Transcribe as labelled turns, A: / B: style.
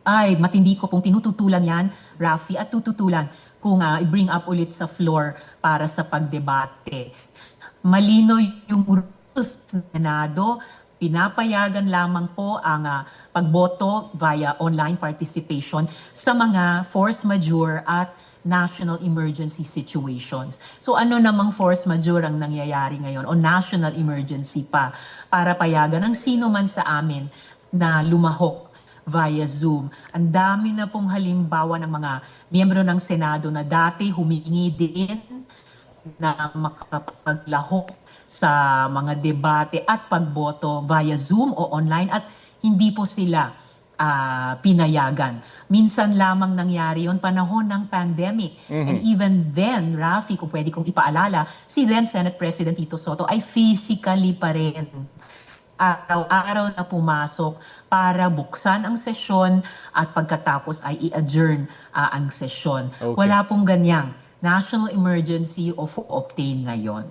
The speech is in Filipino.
A: Ay, matindi ko pong tinututulan yan, Rafi, at tututulan kung i-bring up ulit sa floor para sa pagdebate. Malino yung rules ng Senado, pinapayagan lamang po ang pagboto via online participation sa mga force majeure at national emergency situations. So ano namang force majeure ang nangyayari ngayon o national emergency pa para payagan ng sino man sa amin na lumahok via Zoom. Ang dami na pong halimbawa ng mga miyembro ng Senado na dati humingi din na makapaglahok sa mga debate at pagboto via Zoom o online at hindi po sila pinayagan. Minsan lamang nangyari yon panahon ng pandemic. And even then, Rafi, kung pwede kong ipaalala, si then Senate President Tito Soto ay physically pa rin araw-araw na pumasok para buksan ang sesyon at pagkatapos ay i-adjourn ang sesyon.
B: Okay.
A: Wala pong ganyang national emergency o obtain ngayon.